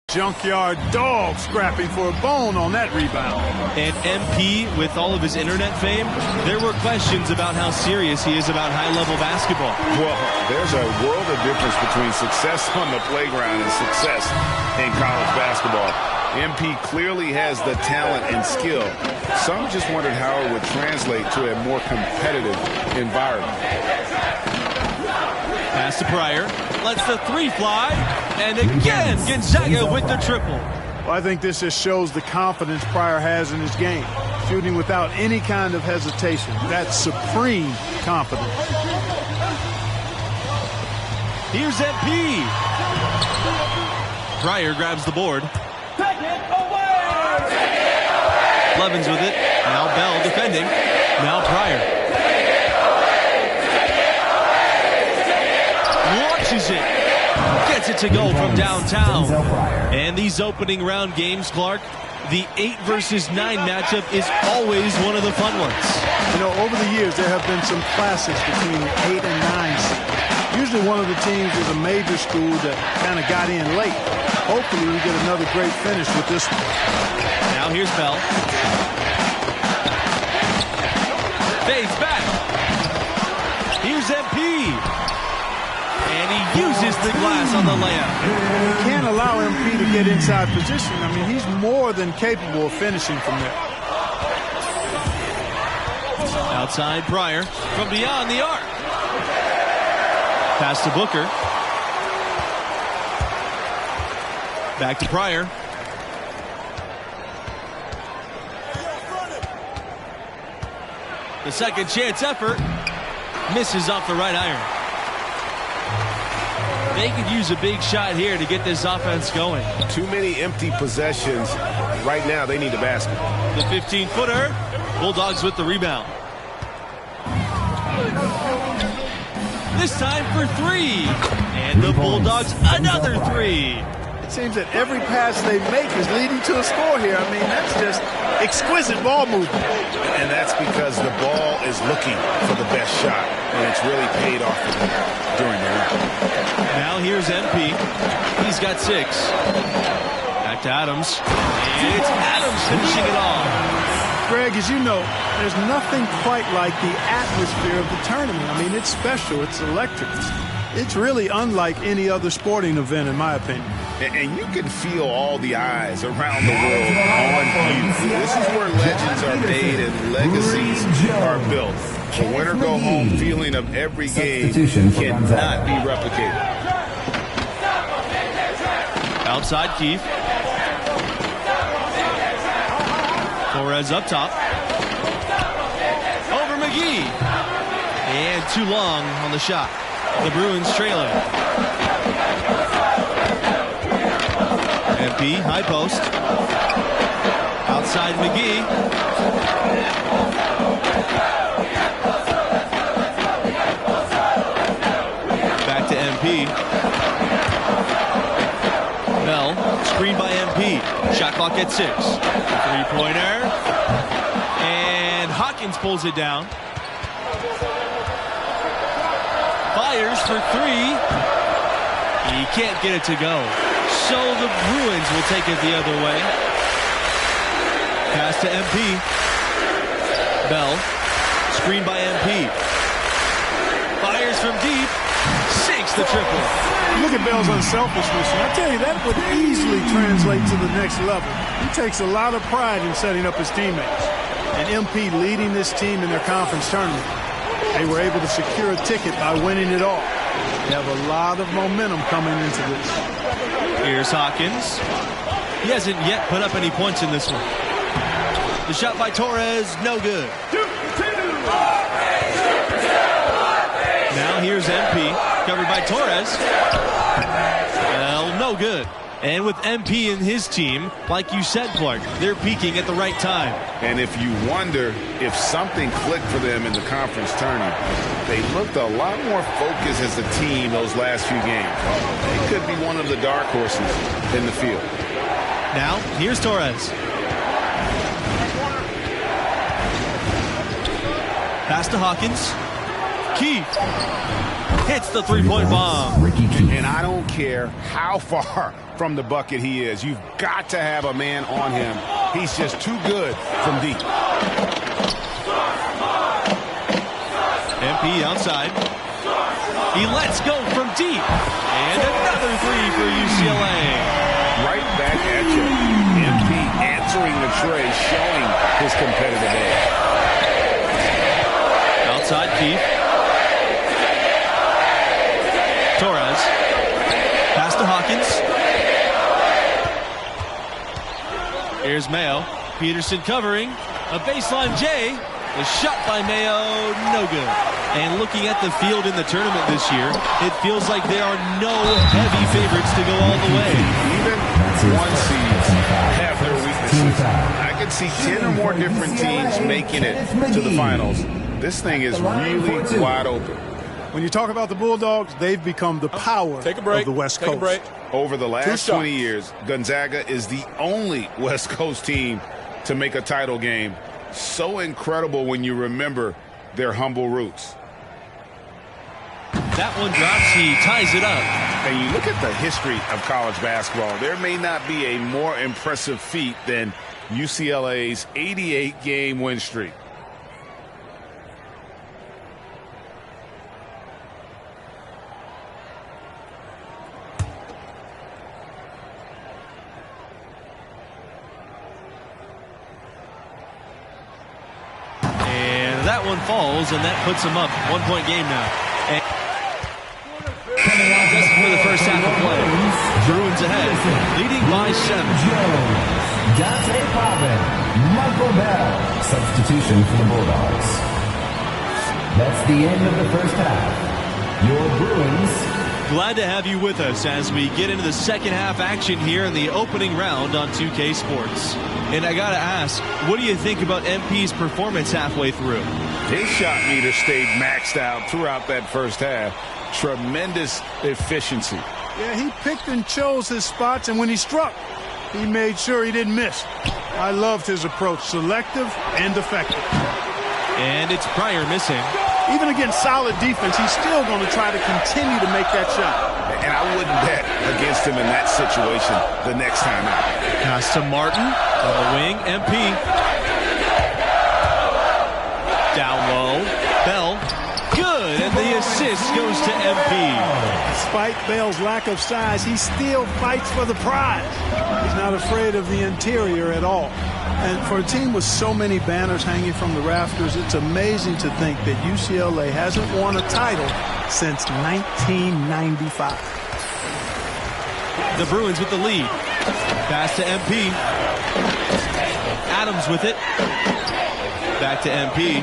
Junkyard dog scrapping for a bone on that rebound. And MP, with all of his internet fame, there were questions about how serious he is about high-level basketball. Well, there's a world of difference between success on the playground and success in college basketball. MP clearly has the talent and skill. Some just wondered how it would translate to a more competitive environment. Pass to Pryor. Lets the three fly. And again, Gonzaga with the triple. Well, I think this just shows the confidence Pryor has in his game. Shooting without any kind of hesitation. That's supreme confidence. Here's MP. Pryor grabs the board. Levens with it. Now Bell defending. Now Pryor. Launches it. Gets it to go from downtown. And these opening round games, Clark, the 8 versus 9 matchup is always one of the fun ones. You know, over the years, there have been some classics between the 8 and 9 seed. Usually one of the teams is a major school that kind of got in late. Hopefully we get another great finish with this one. Now here's Bell. Fades back. Here's MP. And he uses the glass on the layup. You can't allow MP to get inside position. I mean, he's more than capable of finishing from there. Outside Pryor from beyond the arc. Pass to Booker. Back to Pryor. The second chance effort. Misses off the right iron. They could use a big shot here to get this offense going. Too many empty possessions. Right now, they need a basket. The 15-footer. Bulldogs with the rebound. This time for 3. And the Bulldogs another 3. It seems that every pass they make is leading to a score here. I mean, that's just exquisite ball movement. And that's because the ball is looking for the best shot. And it's really paid off for them during the run. Now here's MP. He's got 6. Back to Adams. And it's Adams finishing it off. Greg, as you know, there's nothing quite like the atmosphere of the tournament. I mean, it's special. It's electric. It's really unlike any other sporting event, in my opinion. And you can feel all the eyes around the world on you. This is where legends are made and legacies are built. The winner-go-home feeling of every game cannot be replicated. Outside Keefe. Torres up top. Over McGee. And too long on the shot. The Bruins trailing. MP, high post. Outside McGee. Back to MP. Bell, screened by MP. Shot clock at 6. Three-pointer. And Hawkins pulls it down. Fires for 3. He can't get it to go. So the Bruins will take it the other way. Pass to MP. Bell. Screen by MP. Fires from deep. Sinks the triple. Look at Bell's unselfishness. And I tell you, that would easily translate to the next level. He takes a lot of pride in setting up his teammates. And MP leading this team in their conference tournament. They were able to secure a ticket by winning it all. They have a lot of momentum coming into this. Here's Hawkins. He hasn't yet put up any points in this one. The shot by Torres, no good. Now here's MP, covered by Torres. Well, no good. And with MP and his team, like you said, Clark, they're peaking at the right time. And if you wonder if something clicked for them in the conference tournament, they looked a lot more focused as a team those last few games. They could be one of the dark horses in the field. Now, here's Torres. Pass to Hawkins. Keefe. hits the three-point bomb. And I don't care how far from the bucket he is. You've got to have a man on him. He's just too good from deep. MP outside. He lets go from deep. And another three for UCLA. Right back at you. MP answering the tray, showing his competitive edge. Outside Keith. Torres. Pass to Hawkins. Here's Mayo. Peterson covering. A baseline J. The shot by Mayo, no good. And looking at the field in the tournament this year, it feels like there are no heavy favorites to go all the way. Even one seeds have their weaknesses. I could see 10 or more different teams making it to the finals. This thing is really wide open. When you talk about the Bulldogs, they've become the power of the West Coast. Over the last 20 years, Gonzaga is the only West Coast team to make a title game. So incredible when you remember their humble roots. That one drops, he ties it up. And you look at the history of college basketball, there may not be a more impressive feat than UCLA's 88-game win streak. That one falls, and that puts them up. 1-point game now. And just for the first half of play. Bruins ahead, leading by 7. Dante Pavin, Michael Bell, substitution for the Bulldogs. That's the end of the first half. Your Bruins. Glad to have you with us as we get into the second half action here in the opening round on 2K Sports. And I got to ask, what do you think about MP's performance halfway through? His shot meter stayed maxed out throughout that first half. Tremendous efficiency. Yeah, he picked and chose his spots, and when he struck, he made sure he didn't miss. I loved his approach, selective and effective. And it's Pryor missing. Even against solid defense, he's still going to try to continue to make that shot. And I wouldn't bet against him in that situation the next time out. Pass to Martin on the wing. MP. Down low. Bell. Good. And the assist goes to MP. Despite Bell's lack of size, he still fights for the prize. He's not afraid of the interior at all. And for a team with so many banners hanging from the rafters, it's amazing to think that UCLA hasn't won a title since 1995. The Bruins with the lead. Pass to MP. Adams with it. Back to MP.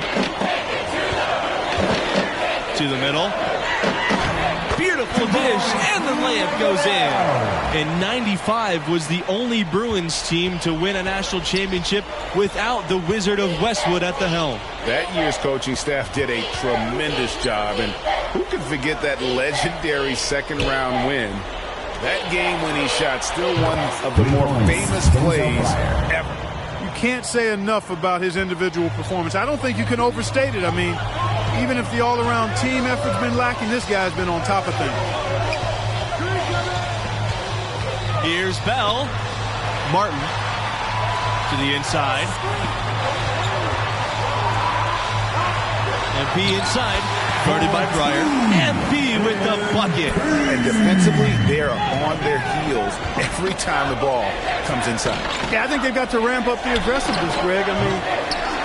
To the middle. Beautiful dish, and the layup goes in. And 95 was the only Bruins team to win a national championship without the Wizard of Westwood at the helm. That year's coaching staff did a tremendous job, and who could forget that legendary second-round win? That game-winning shot still one of the more famous plays ever. You can't say enough about his individual performance. I don't think you can overstate it. I mean, even if the all-around team effort's been lacking, this guy's been on top of things. Here's Bell. Martin to the inside. MP inside. Guarded by Pryor. MP with the bucket. And defensively, they're on their heels every time the ball comes inside. Yeah, I think they've got to ramp up the aggressiveness, Greg. I mean,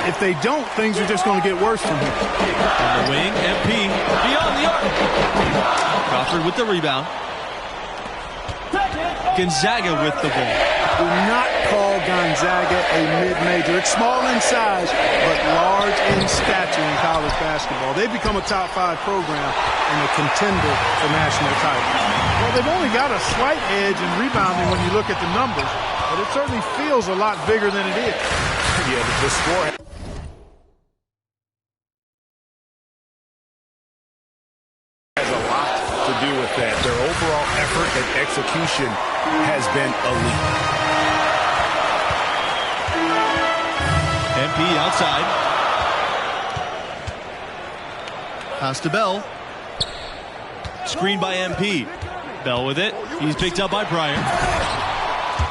if they don't, things are just going to get worse from here. On the wing, MP beyond the arc. Crawford with the rebound. Gonzaga with the ball. Do not call Gonzaga a mid-major. It's small in size, but large in stature in college basketball. They've become a top-5 program and a contender for national titles. Well, they've only got a slight edge in rebounding when you look at the numbers, but it certainly feels a lot bigger than it is. Yeah, the score has a lot to do with that. Their overall effort and execution has been elite. MP outside. Pass to Bell. Screen by MP. Bell with it. He's picked up by Pryor.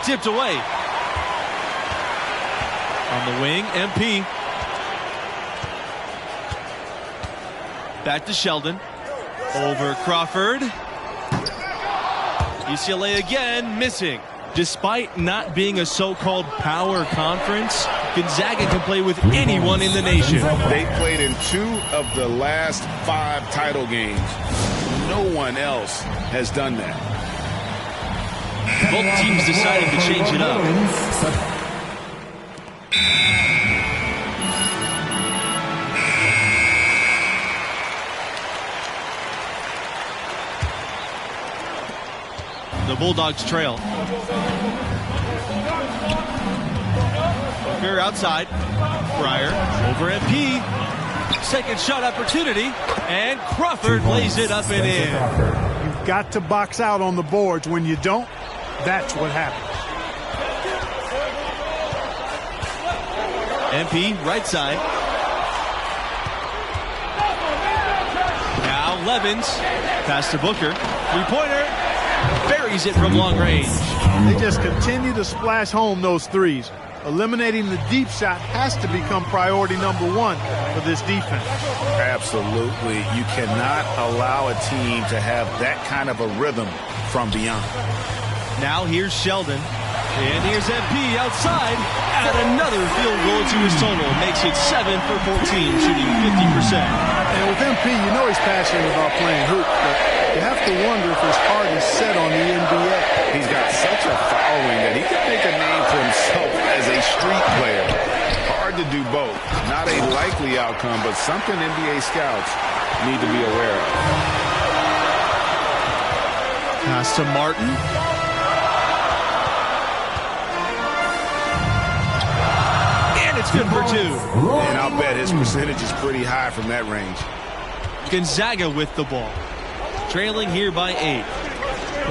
Tipped away. On the wing, MP. Back to Sheldon. Over Crawford. UCLA again missing. Despite not being a so-called power conference, Gonzaga can play with anyone in the nation. They played in 2 of the last 5 title games. No one else has done that. Both teams deciding to change it up. The Bulldogs trail. Booker outside. Pryor over MP. Second shot opportunity. And Crawford lays it up and in. You've got to box out on the boards. When you don't, that's what happens. MP right side. Now Levens. Pass to Booker. Three-pointer. Buries it from long range. They just continue to splash home those threes. Eliminating the deep shot has to become priority number 1 for this defense. Absolutely. You cannot allow a team to have that kind of a rhythm from beyond. Now here's Sheldon. And here's MP outside. Add another field goal to his total. Makes it 7 for 14, shooting 50%. And with MP, you know he's passionate about playing hoop, but you have to wonder if his heart is set on the NBA. He's got such a following that he can make a name for himself as a street player. Hard to do both. Not a likely outcome, but something NBA scouts need to be aware of. Pass to Martin. And it's good for 2. And I'll bet his percentage is pretty high from that range. Gonzaga with the ball. Trailing here by 8.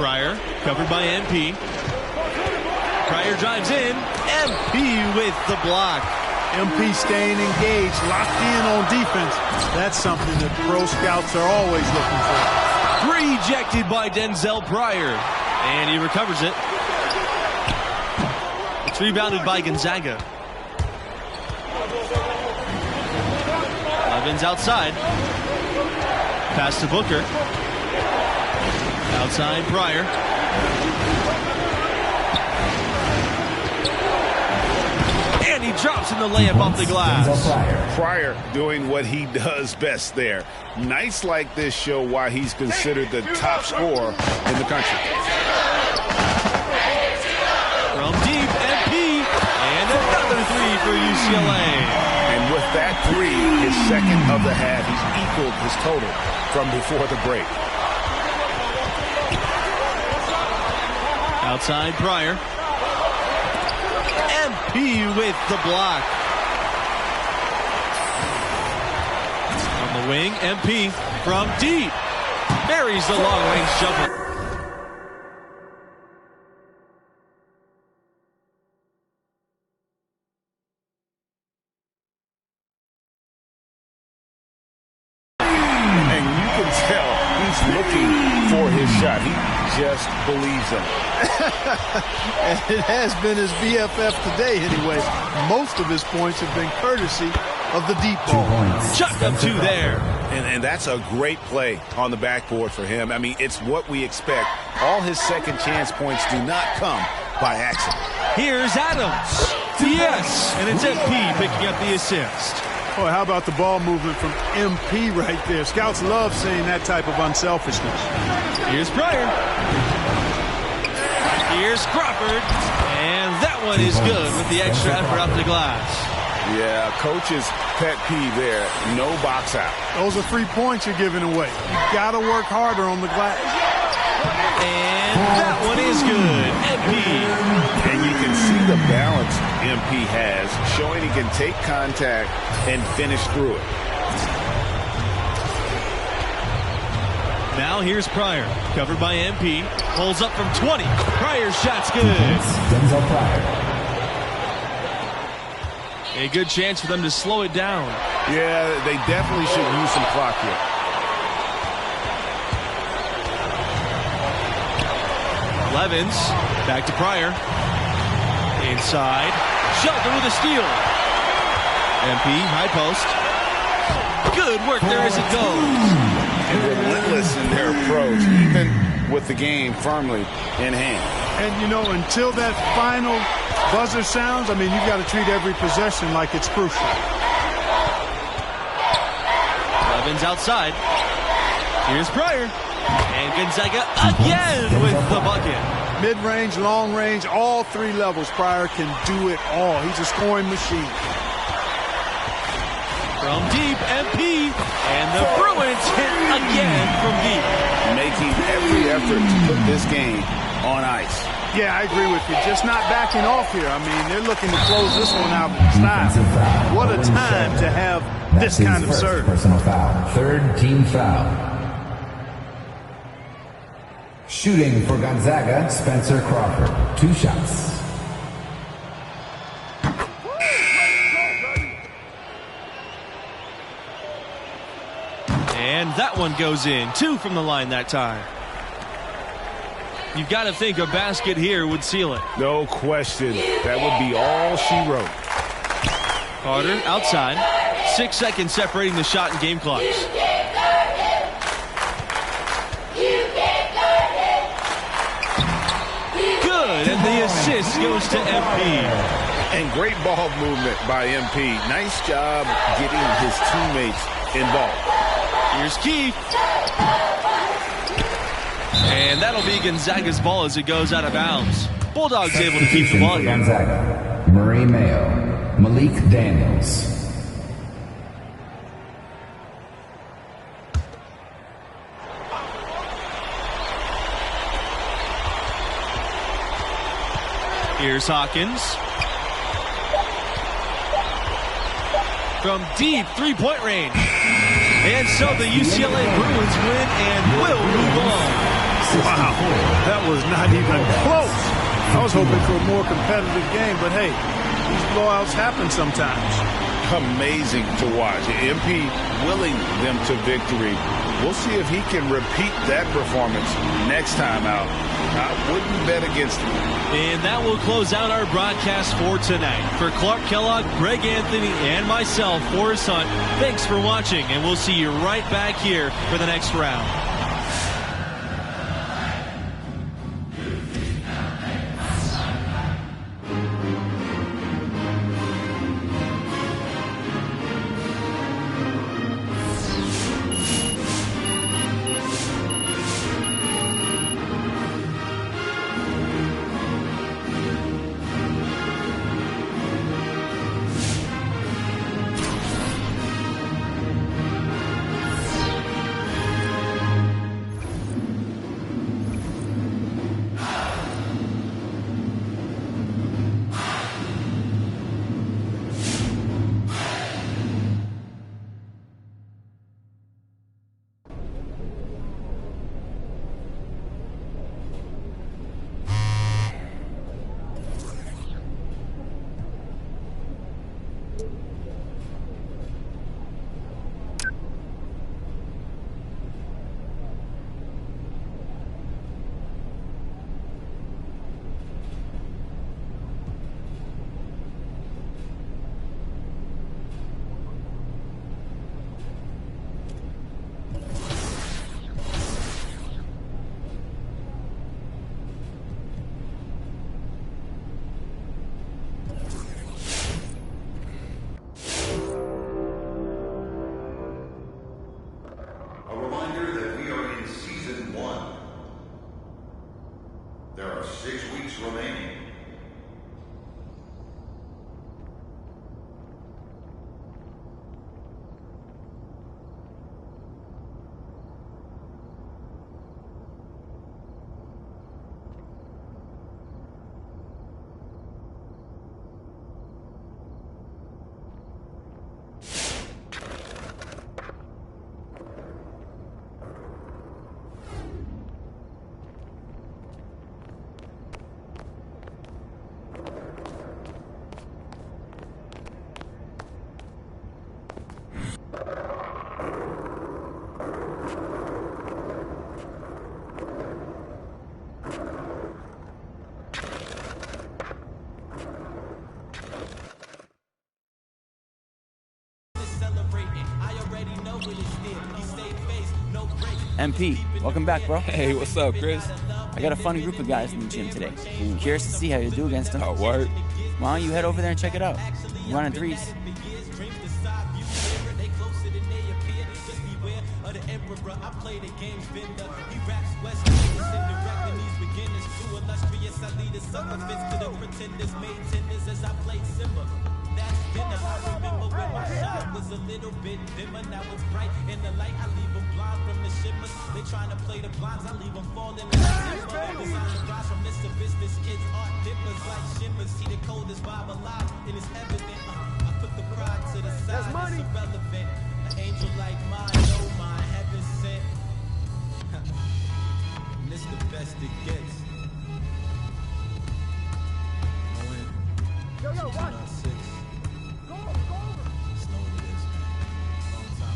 Pryor covered by MP. Pryor drives in. MP with the block. MP staying engaged, locked in on defense. That's something that pro scouts are always looking for. Rejected by Denzel Pryor. And he recovers it. It's rebounded by Gonzaga. Levens outside. Pass to Booker. Outside Pryor. And he drops in the layup off the glass. Pryor doing what he does best there. Nights like this show why he's considered the top scorer in the country. From deep, MP. And another 3 for UCLA. And with that 3, his second of the half, he's equaled his total from before the break. Outside Pryor. MP with the block. On the wing, MP from deep. Buries the long-range jumper. And you can tell he's looking for his shot. He just believes him. And it has been his BFF today anyway. Most of his points have been courtesy of the deep ball. Chuck up 2 there. And that's a great play on the backboard for him. I mean, it's what we expect. All his second chance points do not come by accident. Here's Adams. Yes, and it's MP picking up the assist. Boy, how about the ball movement from MP right there? Scouts love seeing that type of unselfishness. Here's Pryor. Here's Crawford. And that one is good with the extra effort off the glass. Yeah, coach's pet peeve there. No box out. Those are 3 points you're giving away. You've got to work harder on the glass. And that one is good. MP. And you can see the balance MP has, showing he can take contact and finish through it. Now here's Pryor, covered by MP. Pulls up from 20. Pryor's shot's good. Denzel Pryor. A good chance for them to slow it down. Yeah, they definitely should use some clock here. Levens, back to Pryor. Inside, Shelton with a steal. MP, high post. Good work there as it goes. And relentless in their approach, even with the game firmly in hand. And, you know, until that final buzzer sounds, I mean, you've got to treat every possession like it's crucial. Levens outside. Here's Pryor. And Gonzaga again with the bucket. Mid-range, long range, all three levels. Pryor can do it all. He's a scoring machine. From deep, MP. And the Bruins hit again from deep. Making every effort to put this game on ice. Yeah, I agree with you. Just not backing off here. I mean, they're looking to close this one out in style. What a time to have this kind of serve. Personal foul. Third team foul. Shooting for Gonzaga, Spencer Crawford. 2 shots. And that one goes in. 2 from the line that time. You've got to think a basket here would seal it. No question. That would be all she wrote. Carter outside. 6 seconds separating the shot and game clocks. Good, and the assist goes to MP. And great ball movement by MP. Nice job getting his teammates involved. Here's Keith. And that'll be Gonzaga's ball as it goes out of bounds. Bulldogs able to keep the ball here. Gonzaga, Murray Mayo, Malik Daniels. Here's Hawkins. From deep three-point range. And so the UCLA Bruins win and will move on. Wow, that was not even close. I was hoping for a more competitive game, but hey, these blowouts happen sometimes. Amazing to watch. MP willing them to victory. We'll see if he can repeat that performance next time out. I wouldn't bet against him. And that will close out our broadcast for tonight. For Clark Kellogg, Greg Anthony, and myself, Forrest Hunt, thanks for watching, and we'll see you right back here for the next round. There are 6 weeks remaining. MP, welcome back, bro. Hey, what's up, Chris? I got a funny group of guys in the gym today. Curious to see how you do against them. Oh, word? Why don't you head over there and check it out? We're running threes. A little bit dimmer, now it's bright in the light. I leave them blind from the shimmers. They trying to play the blinds, I leave them falling. From Mr. Business, kids art dippers like shimmers. See the coldest vibe alive, and it's evident. I put the pride to the side, it's irrelevant. An angel like mine, no mine, heaven sent. And it's the best it gets. Yo, watch.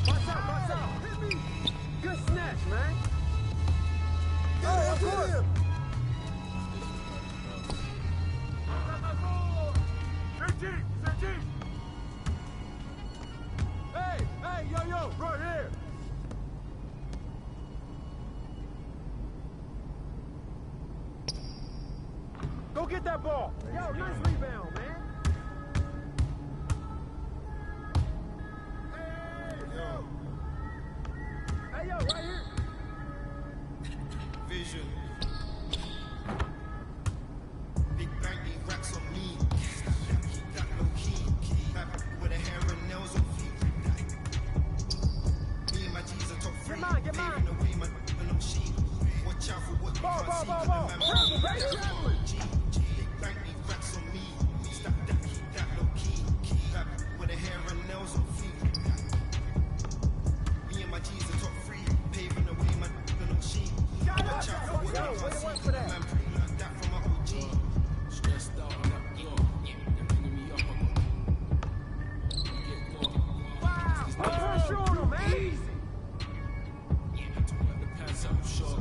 Watch out. Hit me. Good snatch, man. Hey, of course. Hey, yo, right here. Go get that ball. Yo, nice rebound, man. Hey, yo, right here. Vision. Big bang, they racks on me. Keep that low key. With a hair and nails on feet. Me and my G's are top three. Get mine. Away, man, and I'm sheep. Watch out for what you can't see. Travel. Big bang, they racks on me. Stop that, keep that low key. With a hair and nails on feet. Me and my G's are top three. Paving the way, man, and I'm sheep. Watch out for what you can't see. Man, pre-learned that from my OG. Stressed out on that floor. They're bringing me up. Wow, put pressure on him, man. Easy. To work the pants out short.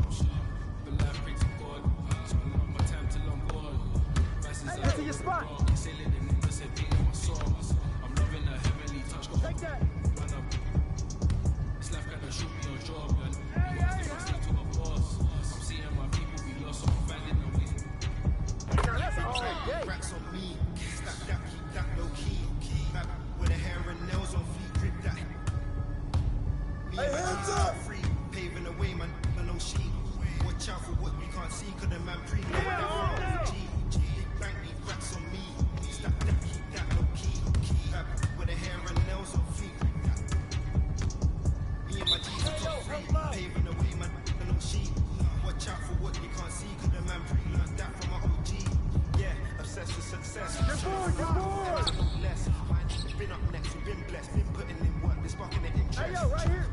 The life brings a God. So I love my time till I'm bored. Get to your spot. Sailing in the recipe of my songs. I'm loving a heavenly touch. Take that. Run up. This life kinda shoot me on job, man. To a boss. I'm seeing my people be lost, so I'm finding a way. Now that's all day. Racks on me. Stack that, keep that low key. With a hair and nails on feet, grip that. Me and my G's are free. Paving the way, man, and no sheep. Watch out for what you can't see, cause the man pre-learned that from OG. Big bang, these racks on me. Stack that, keep that low key. With a hair and nails on feet. Me and my G's are top free. Paving the way, man, and no sheep. Watch out for what you can't see, cause the man pre-learned that from my OG. Yeah, obsessed with success. Get bored. Less. Been up next, we've been blessed. Been putting in work, been sparking the interest. Hey, yo, right here.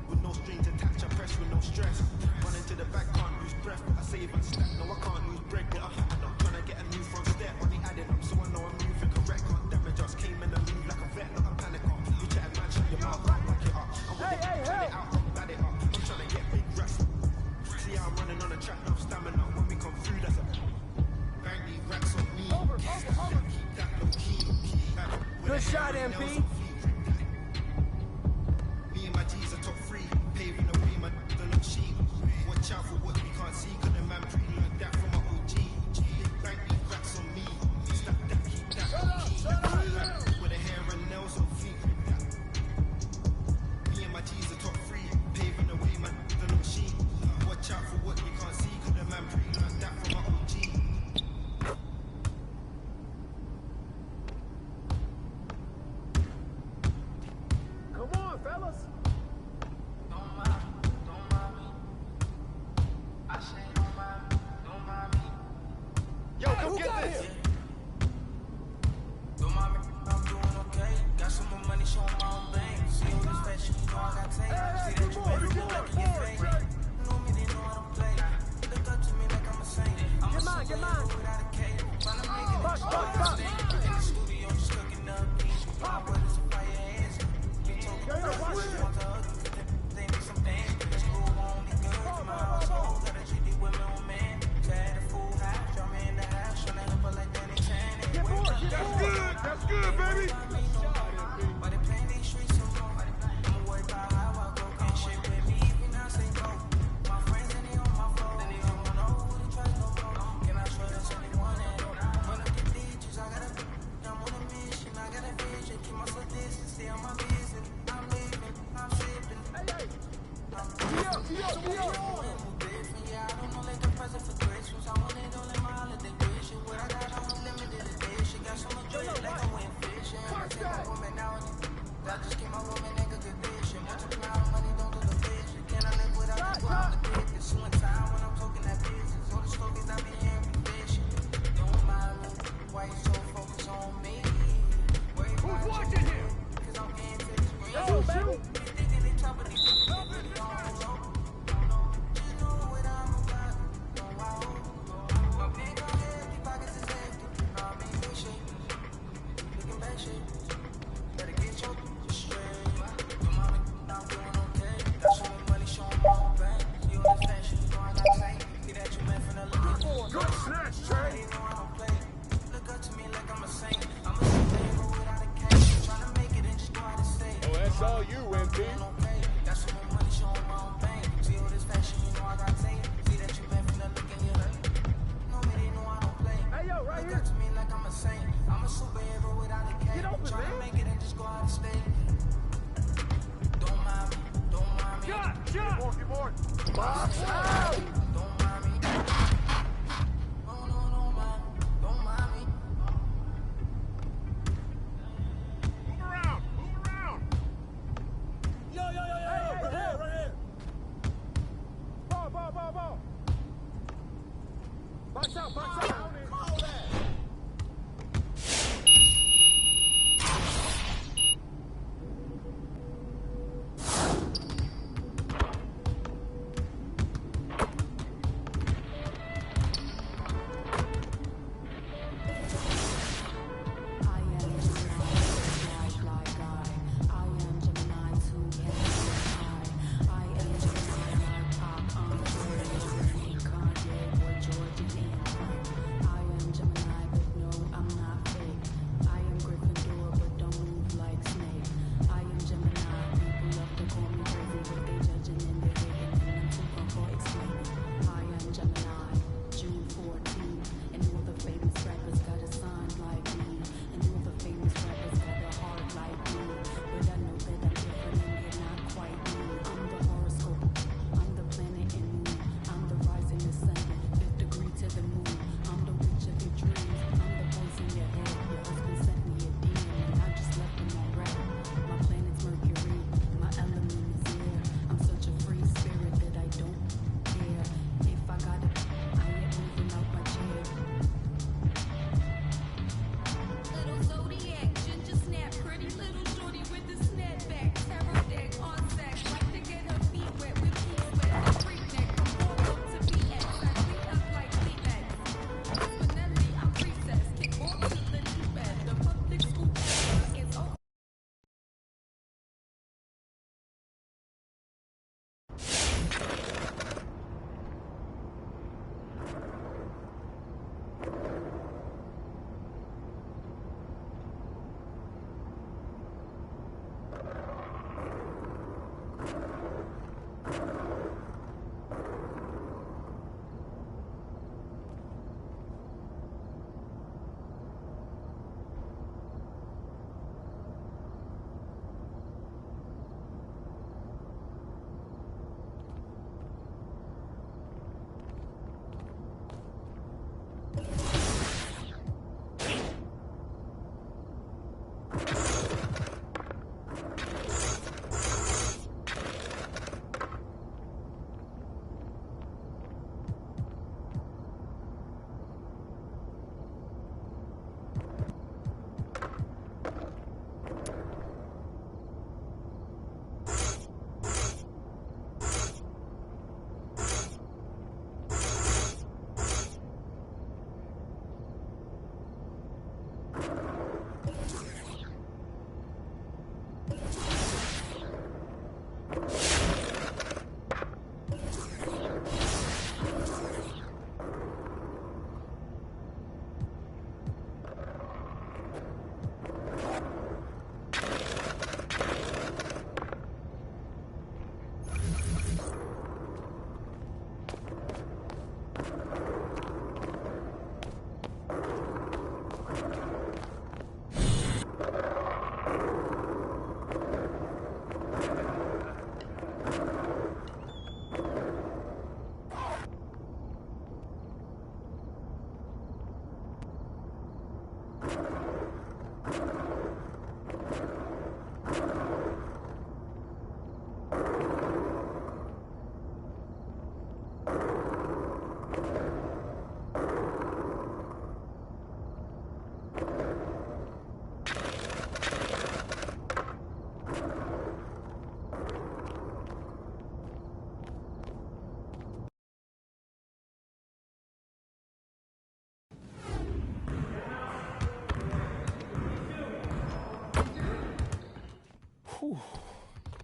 With no strings attached, I press with no stress. Running to the back, can't lose breath. I save and stack, no, I can't lose bread. Get up, I'm trying to get a new front step. Money adding up, so I know I'm moving correct. Can't damage us, came in and move like a vet, not a panic on. You chat man, shut your mouth, back it up. I'm with it, turn it out, bad it up. I'm trying to get big racks. See how I'm running on the track, now stamina. When we come through, that's a bang, these racks on me. Keep that low key. Good shot, MP. Me and my G's are top three. Paving the way, man, the no sheep. Watch out for what we can't see, cause the man pre-learned that from my OG. Big bang, these racks on me. Stack that, keep that low key. With a hair and nails on feet. Me and my G's are top three. Paving the way, man, the no sheep. Watch out for what we can't see, cause the man pre-learned that from my OG. Come on, fellas. Don't mind me. I say don't mind me. Yo, come get this. Don't mind me, I'm doing okay. Got some more money, showing my own bank. See all this fashion, you know I got tape. See that you better look like in your face. Know me, they know I don't play. Look up to me like I'm a saint. I'm a superhero without a cape. Find a nigga that's in the studio, just cooking up beats. My brothers will fire hands. Like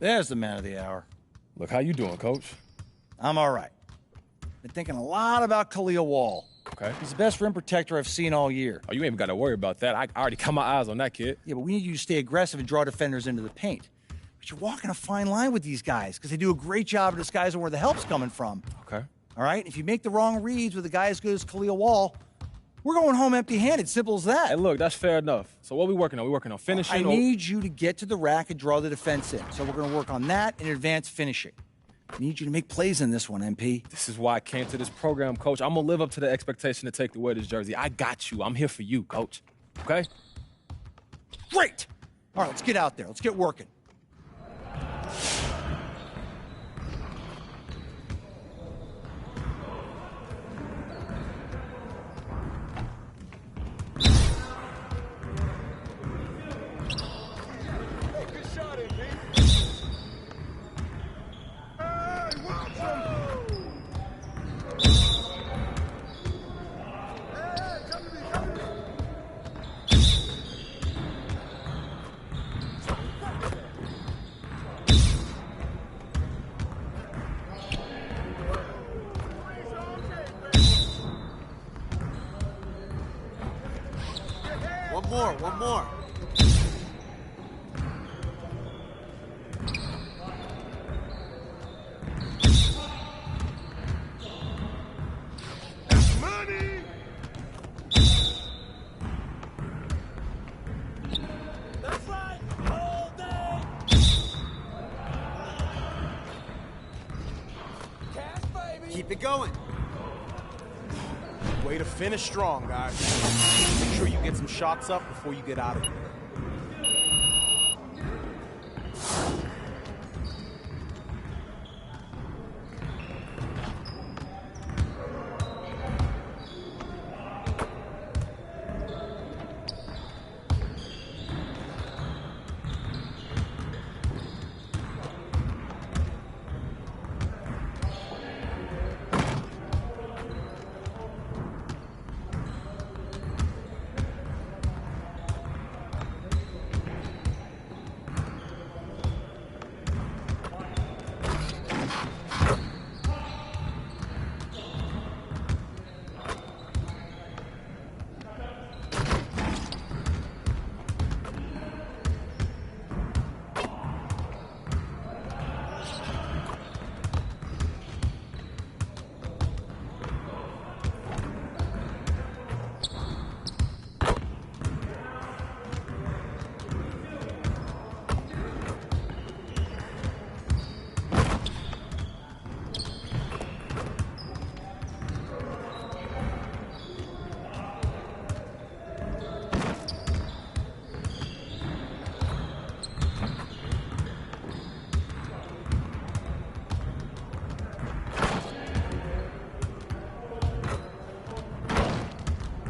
There's the man of the hour. Look, how you doing, Coach? I'm all right. Been thinking a lot about Khalil Wall. Okay. He's the best rim protector I've seen all year. Oh, you ain't even got to worry about that. I already got my eyes on that kid. Yeah, but we need you to stay aggressive and draw defenders into the paint. But you're walking a fine line with these guys because they do a great job of disguising where the help's coming from. Okay. All right? If you make the wrong reads with a guy as good as Khalil Wall, we're going home empty-handed. Simple as that. Hey, look, that's fair enough. So what are we working on? We working on finishing? I need you to get to the rack and draw the defense in. So we're going to work on that and advanced finishing. I need you to make plays in this one, MP. This is why I came to this program, Coach. I'm going to live up to the expectation to take the wear this jersey. I got you. I'm here for you, Coach. Okay? Great! All right, let's get out there. Let's get working. One more. Keep it going. Way to finish strong, guys. Make sure you get some shots up before you get out of here.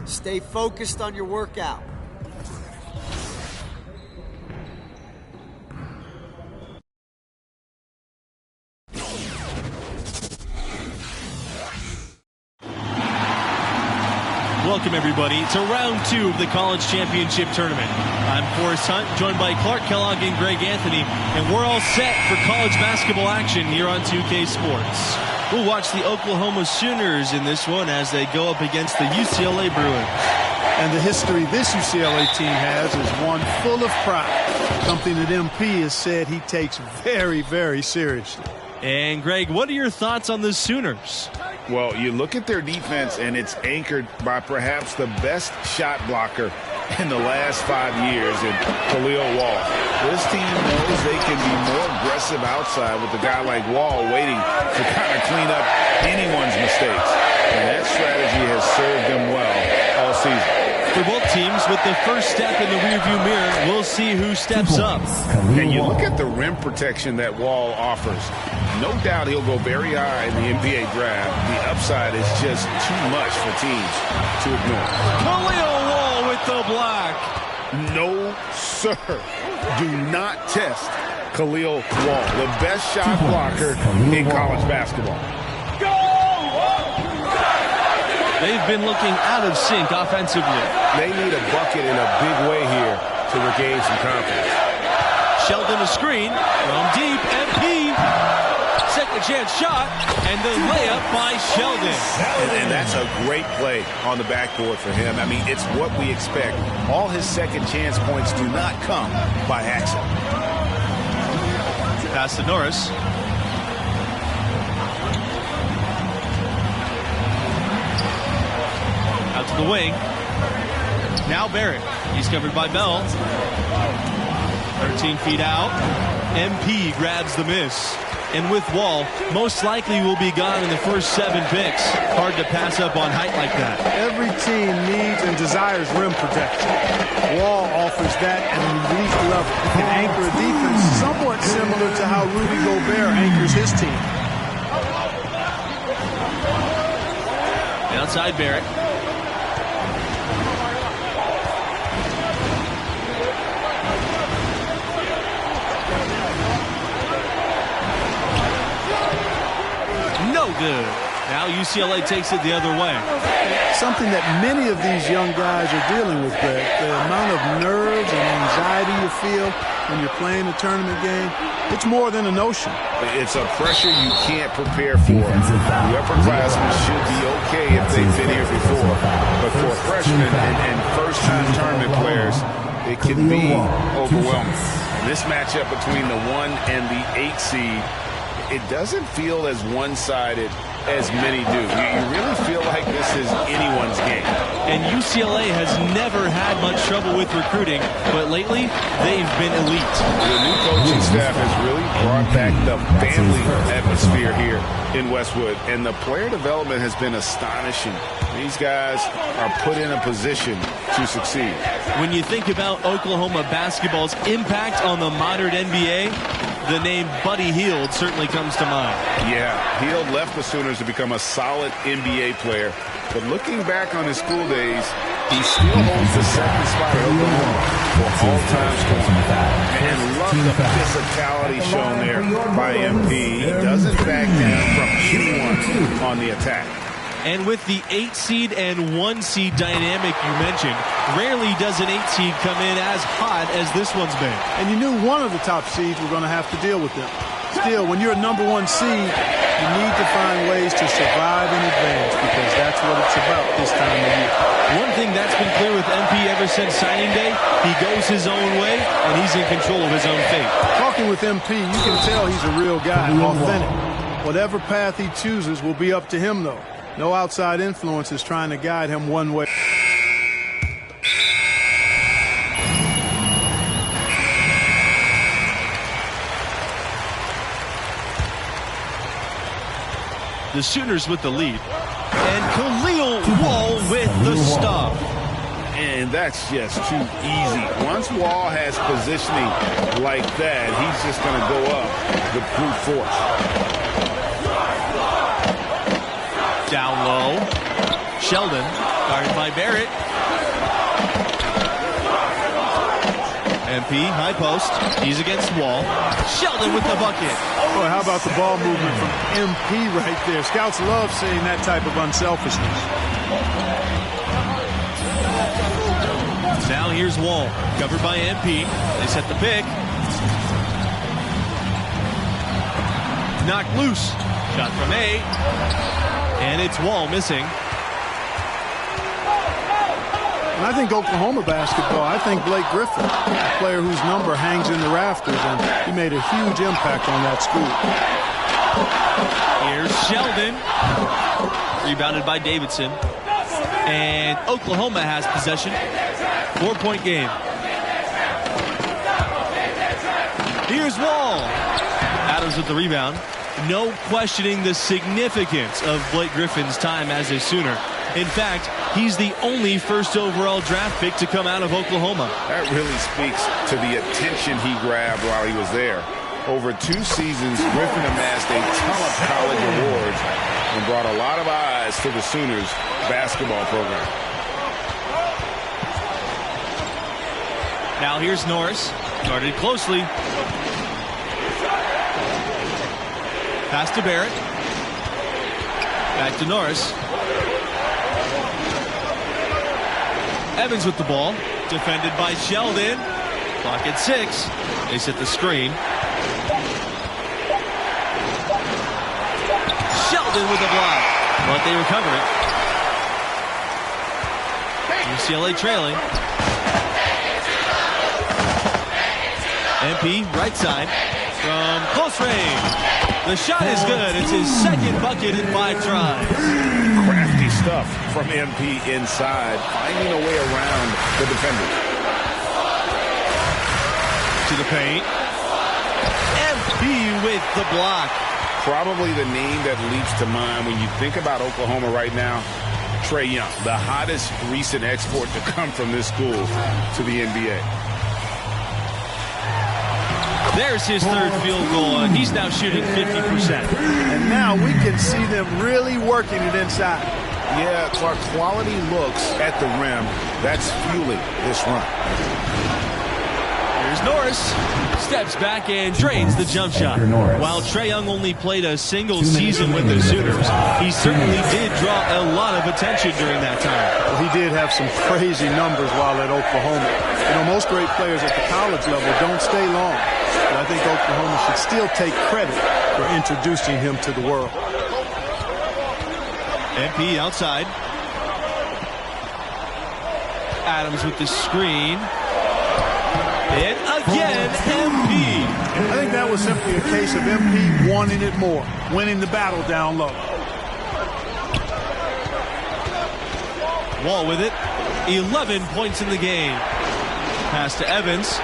Stay focused on your workout. Welcome, everybody, to round 2 of the College Championship Tournament. I'm Forrest Hunt, joined by Clark Kellogg and Greg Anthony, and we're all set for college basketball action here on 2K Sports. We'll watch the Oklahoma Sooners in this one as they go up against the UCLA Bruins. And the history this UCLA team has is one full of pride, something that MP has said he takes very, very seriously. And, Greg, what are your thoughts on the Sooners? Well, you look at their defense, and it's anchored by perhaps the best shot blocker in the last 5 years in Khalil Wall. This team knows they can be more aggressive outside with a guy like Wall waiting to kind of clean up anyone's mistakes. And that strategy has served them well all season. For both teams, with the first step in the rearview mirror, we'll see who steps up. And you look at the rim protection that Wall offers. No doubt he'll go very high in the NBA draft. The upside is just too much for teams to ignore. Khalil Wall with the block. No, sir. Do not test Khalil Wall, the best shot blocker in college basketball. They've been looking out of sync offensively. They need a bucket in a big way here to regain some confidence. Sheldon a screen from deep. MP. Second chance shot. And the layup by Sheldon. And that's a great play on the backboard for him. I mean, it's what we expect. All his second chance points do not come by accident. Pass to Norris. Out to the wing. Now Barrett. He's covered by Bell. 13 feet out. MP grabs the miss. And with Wall, most likely will be gone in the first 7 picks. Hard to pass up on height like that. Every team needs and desires rim protection. Wall offers that at an elite level. He can anchor a defense somewhat similar to how Rudy Gobert anchors his team. Outside Barrett. No good. Now UCLA takes it the other way. Something that many of these young guys are dealing with, Greg. The amount of nerves and anxiety you feel when you're playing a tournament game, it's more than a notion. It's a pressure you can't prepare for. The upperclassmen should be okay if they've been here before. But for a freshman and first-time tournament players, it can be overwhelming. This matchup between the 1 and the 8 seed, it doesn't feel as one-sided as many do. You really feel like this is anyone's game. And UCLA has never had much trouble with recruiting, but lately they've been elite. The new coaching staff has really brought back the family atmosphere here in Westwood, and the player development has been astonishing. These guys are put in a position to succeed. When you think about Oklahoma basketball's impact on the modern NBA, the name Buddy Hield certainly comes to mind. Yeah, Hield left the Sooners to become a solid NBA player. But looking back on his school days, he still holds the second spot at Oklahoma for all-time scoring. And love the physicality shown there by MP. He doesn't back down from anyone on the attack. And with the 8 seed and 1 seed dynamic you mentioned, rarely does an 8 seed come in as hot as this one's been. And you knew one of the top seeds were going to have to deal with them. Still, when you're a number 1 seed, you need to find ways to survive and advance, because that's what it's about this time of year. One thing that's been clear with MP ever since signing day, he goes his own way, and he's in control of his own fate. Talking with MP, you can tell he's a real guy, authentic. Whatever path he chooses will be up to him, though. No outside influence is trying to guide him one way. The Sooners with the lead. And Khalil Wall with the stop. And that's just too easy. Once Wall has positioning like that, he's just going to go up with brute force. Down low. Sheldon, guarded by Barrett. MP, high post. He's against Wall. Sheldon with the bucket. Boy, how about the ball movement from MP right there? Scouts love seeing that type of unselfishness. Now here's Wall, covered by MP. They set the pick. Knocked loose. Shot from A. And it's Wall missing. And I think Oklahoma basketball, I think Blake Griffin, a player whose number hangs in the rafters, and he made a huge impact on that school. Here's Sheldon. Rebounded by Davidson. And Oklahoma has possession. 4-point game. Here's Wall. Adams with the rebound. No questioning the significance of Blake Griffin's time as a Sooner. In fact, he's the only first overall draft pick to come out of Oklahoma. That really speaks to the attention he grabbed while he was there. Over 2 seasons, Griffin amassed a ton of college awards and brought a lot of eyes to the Sooners basketball program. Now here's Norris, guarded closely. Pass to Barrett. Back to Norris. Evans with the ball, defended by Sheldon. Clock at 6. They set the screen. Sheldon with the block, but they recover it. UCLA trailing. MP right side from close range. The shot is good. It's his second bucket in 5 tries. Crafty stuff from MP inside, finding a way around the defender. To the paint. MP with the block. Probably the name that leaps to mind when you think about Oklahoma right now, Trae Young, the hottest recent export to come from this school to the NBA. There's his 3rd field goal, and he's now shooting 50%. And now we can see them really working it inside. Yeah, Clark, quality looks at the rim. That's fueling this run. Here's Norris. Steps back and drains the jump shot. While Trae Young only played a single season with the Sooners, he certainly did draw a lot of attention during that time. Well, he did have some crazy numbers while at Oklahoma. You know, most great players at the college level don't stay long. But I think Oklahoma should still take credit for introducing him to the world. MP outside. Adams with the screen. And again, MP. I think that was simply a case of MP wanting it more, winning the battle down low. Wall with it. 11 points in the game. Pass to Evans.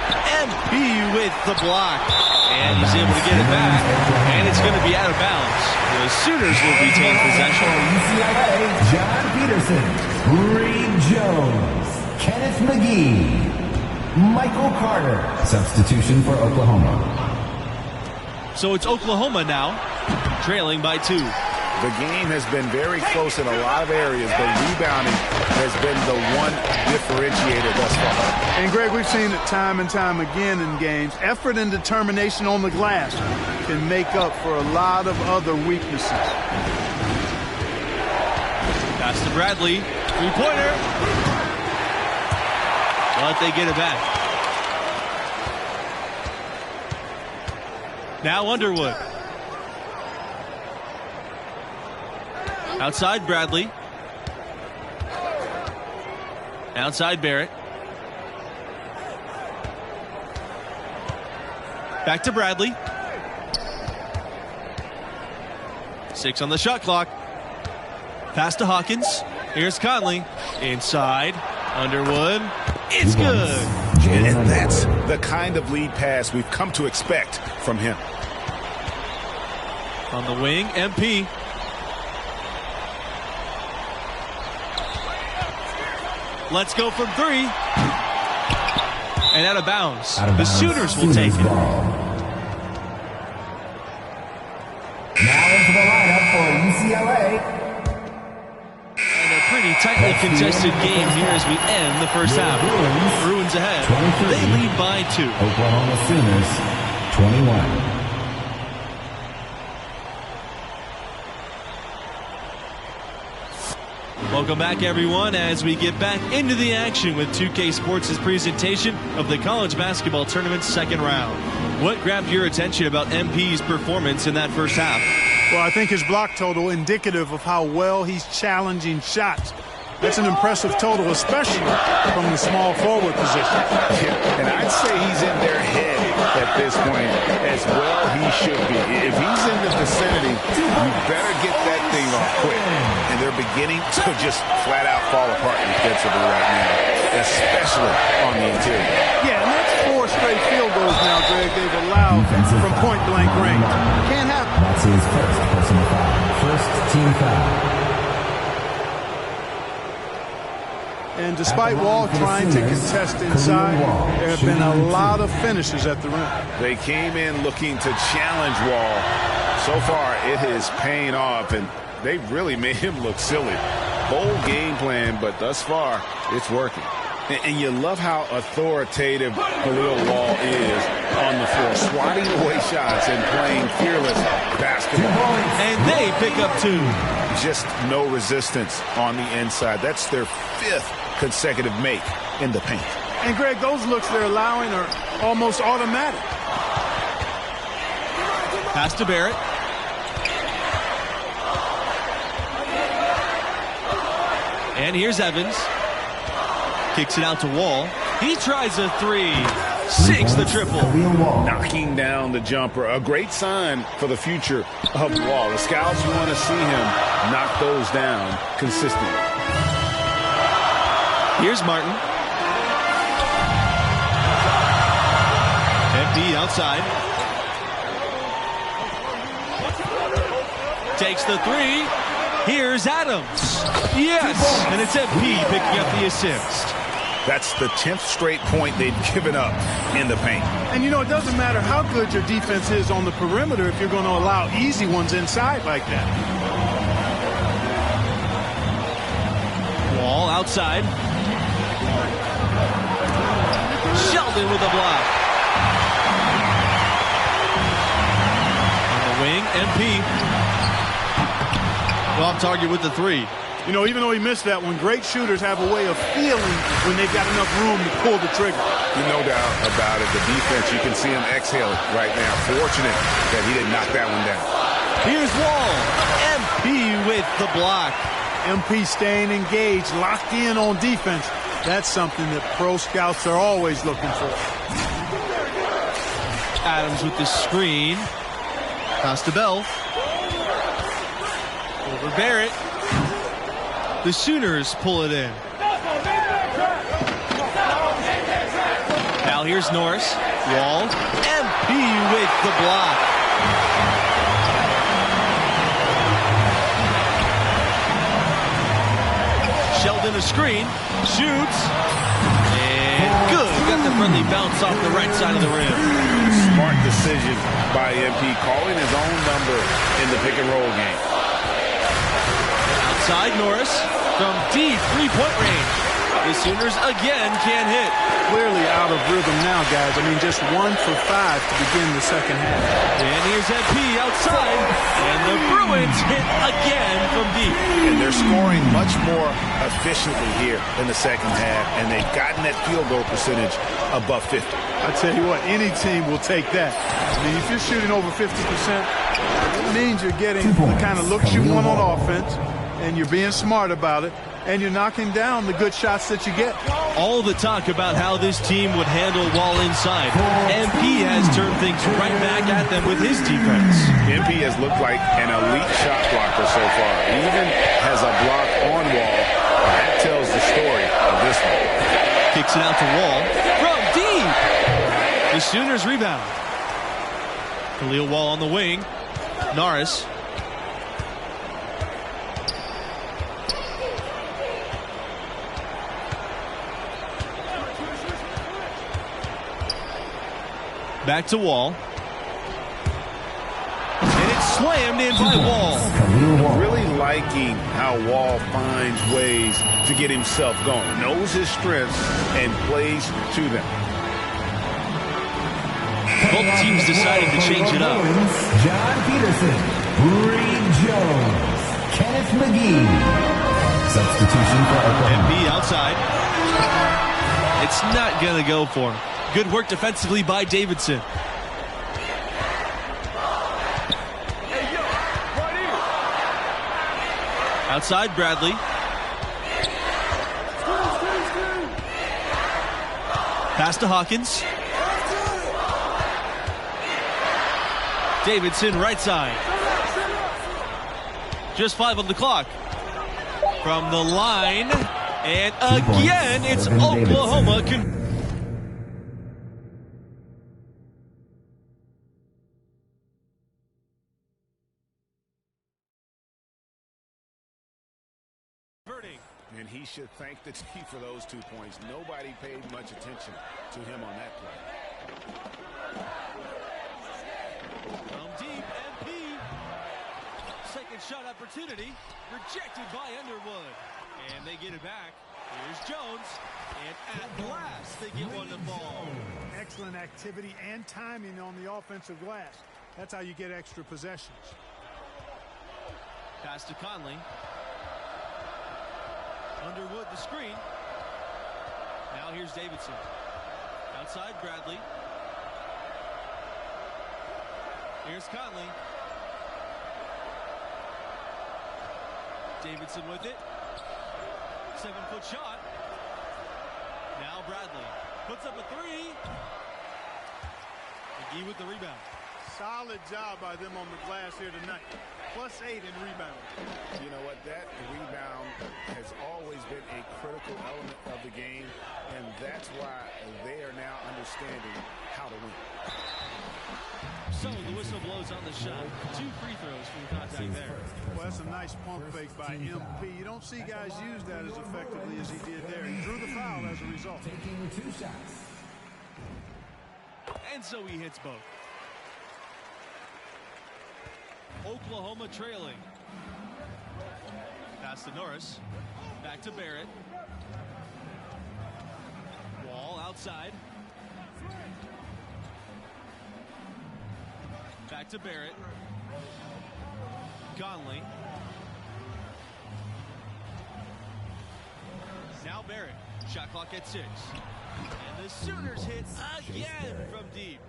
MP with the block. And he's able to get it back. And it's going to be out of bounds. The Sooners will retain possession. UCLA, John Peterson, Reed Jones, Kenneth McGee, Michael Carter. Substitution for Oklahoma. So it's Oklahoma now, trailing by 2. The game has been very close in a lot of areas, but rebounding has been the one differentiator thus far. And, Greg, we've seen it time and time again in games. Effort and determination on the glass can make up for a lot of other weaknesses. Pass to Bradley. Three-pointer. But they get it back. Now Underwood. Outside Bradley. Outside Barrett. Back to Bradley. 6 on the shot clock. Pass to Hawkins. Here's Conley. Inside. Underwood. It's good. And that's the kind of lead pass we've come to expect from him. On the wing, MP. Let's go from 3. And out of bounds. The Sooners will take it. Now into the lineup for UCLA. And a pretty tightly contested game here as we end the first half. Bruins ahead. They lead by 2. Oklahoma Sooners, 21. Welcome back, everyone, as we get back into the action with 2K Sports' presentation of the college basketball tournament's second round. What grabbed your attention about MP's performance in that first half? Well, I think his block total indicative of how well he's challenging shots. That's an impressive total, especially from the small forward position. Yeah, and I'd say he's in their head at this point as well he should be. If he's in the vicinity, you better get that thing off quick. And they're beginning to just flat out fall apart defensively right now, especially on the interior. Yeah, and that's 4 straight field goals now, Greg, they've allowed from point-blank range. Can't happen. That's his first personal foul. First team foul. And despite Wall trying to contest inside, there have been a lot of finishes at the rim. They came in looking to challenge Wall. So far, it is paying off, and they really made him look silly. Bold game plan, but thus far, it's working. And you love how authoritative Khalil Wall is on the floor, swatting away shots and playing fearless basketball. And they pick up 2. Just no resistance on the inside. That's their 5th consecutive make in the paint. And, Greg, those looks they're allowing are almost automatic. Pass to Barrett. And here's Evans. Kicks it out to Wall. He tries a 3. 6 the triple. Knocking down the jumper. A great sign for the future of Wall. The scouts want to see him knock those down consistently. Here's Martin. MP outside. Takes the 3. Here's Adams. Yes! And it's MP picking up the assist. That's the 10th straight point they've given up in the paint. And, you know, it doesn't matter how good your defense is on the perimeter if you're going to allow easy ones inside like that. Wall outside. Sheldon with a block. On the wing, MP. Off target with the 3. You know, even though he missed that one, great shooters have a way of feeling when they've got enough room to pull the trigger. No doubt about it. The defense, you can see him exhale right now. Fortunate that he didn't knock that one down. Here's Wall. MP with the block. MP staying engaged, locked in on defense. That's something that pro scouts are always looking for. Adams with the screen. Costabel. Over Barrett. The Sooners pull it in. Now here's Norris. Wall. MP with the block. Sheldon a screen. Shoots. And good. Got the friendly bounce off the right side of the rim. Smart decision by MP, calling his own number in the pick and roll game. Outside Norris from deep three-point range. The Sooners again can't hit. Clearly out of rhythm now, guys. I mean, just 1 for 5 to begin the second half. And here's MP outside. And the Bruins hit again from deep. And they're scoring much more efficiently here in the second half. And they've gotten that field goal percentage above 50. I tell you what, any team will take that. I mean, if you're shooting over 50%, it means you're getting the kind of looks you want on offense. And you're being smart about it. And you're knocking down the good shots that you get. All the talk about how this team would handle Wall inside. MP has turned things right back at them with his defense. MP has looked like an elite shot blocker so far. He even has a block on Wall. That tells the story of this one. Kicks it out to Wall. From deep. The Sooners rebound. Khalil Wall on the wing. Norris. Back to Wall. And it's slammed in by Wall. Really liking how Wall finds ways to get himself going. Knows his strengths and plays to them. Both teams decided to change it up. John Peterson, Reed Jones, Kenneth McGee. Substitution for Oklahoma. MP outside. It's not going to go for him. Good work defensively by Davidson. Outside Bradley. Pass to Hawkins. Davidson right side. Just 5 on the clock. From the line. And again, it's Oklahoma. And he should thank the team for those 2 points. Nobody paid much attention to him on that play. From deep, MP. Second shot opportunity. Rejected by Underwood. And they get it back. Here's Jones. And at last, they get one to fall. Excellent activity and timing on the offensive glass. That's how you get extra possessions. Pass to Conley. Underwood the screen. Now here's Davidson. Outside Bradley. Here's Conley. Davidson with it. 7-foot shot. Now Bradley puts up a 3. McGee with the rebound. Solid job by them on the glass here tonight. +8 in rebounding. You know what? That rebound has always been a critical element of the game, and that's why they are now understanding how to win. So the whistle blows on the shot. 2 free throws from contact there. Well, that's a nice pump fake by MP. You don't see guys use that as effectively as he did there. He drew the foul as a result. Taking 2 shots. And so he hits both. Oklahoma trailing. Pass to Norris. Back to Barrett. Wall outside. Back to Barrett. Conley. Now Barrett. Shot clock at 6. And the Sooners hit again from deep.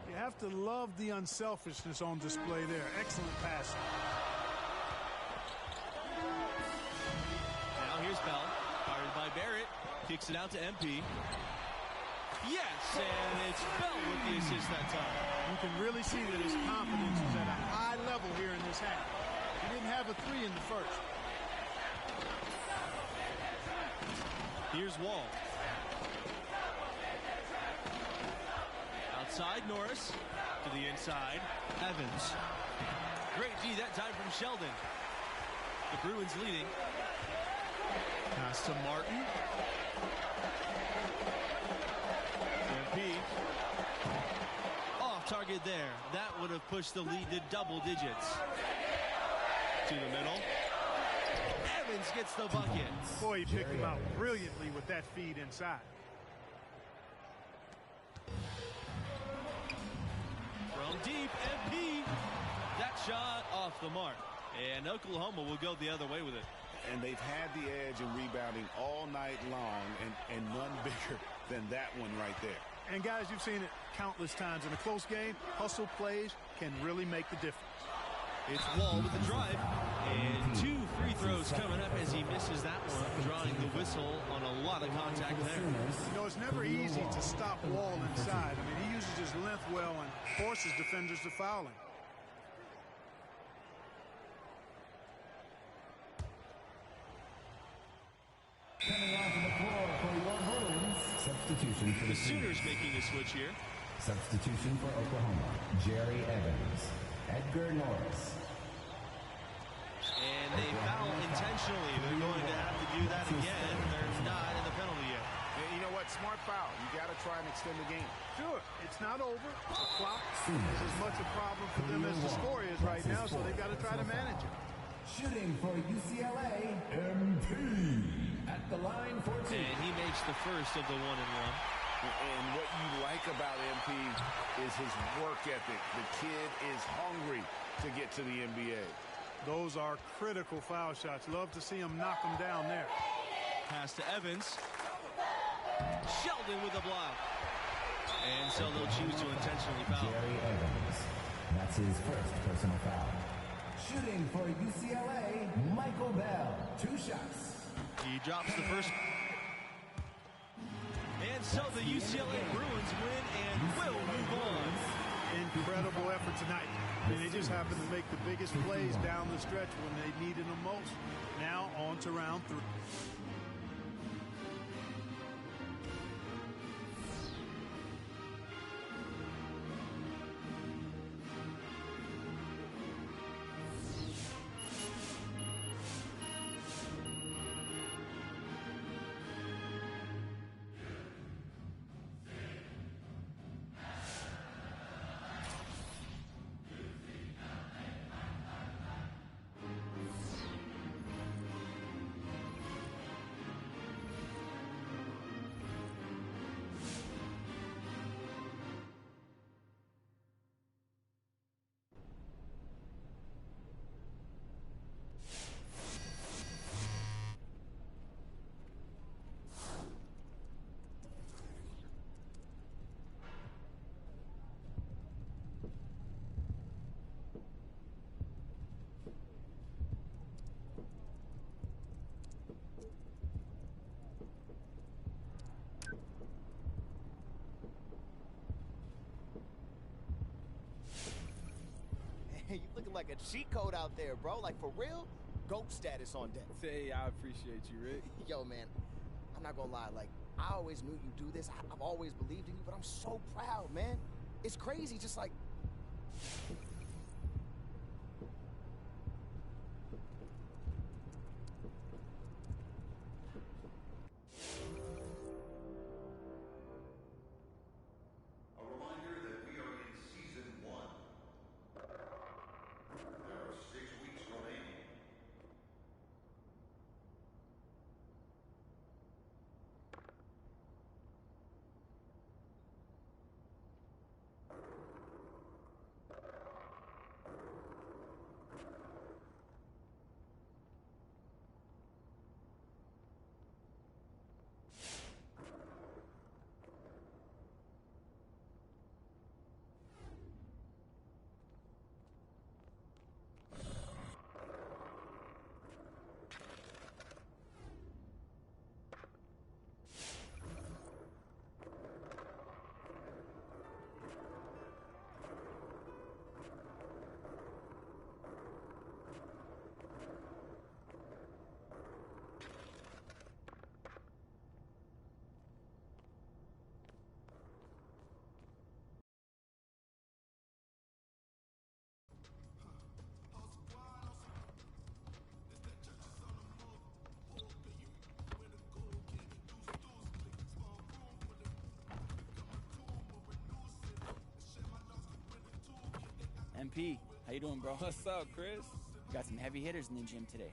You have to love the unselfishness on display there. Excellent passing. Kicks it out to MP. Yes, and it's Bell with the assist that time. You can really see that his confidence is at a high level here in this half. He didn't have a 3 in the first. Here's Wall. Outside Norris to the inside. Evans. Great D that time from Sheldon. The Bruins leading. Pass to Martin. MP. Off target there. That would have pushed the lead to double digits. To the middle. Evans gets the bucket. Boy, he picked him out brilliantly with that feed inside. From deep, MP. That shot off the mark. And Oklahoma will go the other way with it. And they've had the edge in rebounding all night long, and none bigger than that one right there. And guys, you've seen it countless times in a close game. Hustle plays can really make the difference. It's Wall with the drive. And 2 free throws coming up as he misses that one, drawing the whistle on a lot of contact there. You know, it's never easy to stop Wall inside. I mean, he uses his length well and forces defenders to foul him. Coming onto the floor for your Bruins. Substitution for the Sooners making a switch here. Substitution for Oklahoma. Jerry Evans. Edgar Norris. And they foul intentionally. They're going to have to do that again. They're not in the penalty yet. You know what? Smart foul. You got to try and extend the game. Sure. It's not over. The clock is as much a problem for them as the score is right now, so they've got to try to manage it. Shooting for UCLA, MP at the line for 2. And he makes the first of the 1-and-1. And what you like about MP is his work ethic. The kid is hungry to get to the NBA. Those are critical foul shots. Love to see him knock them down there. Pass to Evans. Sheldon with the block. And so they'll choose to intentionally foul. Jerry Evans. That's his first personal foul. Shooting for UCLA, Michael Bell. 2 shots. He drops the first. And so the UCLA Bruins win and will move on. Incredible effort tonight. I mean, they just happened to make the biggest plays down the stretch when they needed them most. Now on to round 3. Hey, you looking like a cheat code out there, bro. Like, for real? GOAT status on deck. Hey, I appreciate you, Rick. Yo, man, I'm not gonna lie. Like, I always knew you'd do this. I've always believed in you, but I'm so proud, man. It's crazy, just like... A reminder that we are in Season 1. There are 6 weeks remaining. MP, how you doing, bro? What's up, Chris? Got some heavy hitters in the gym today.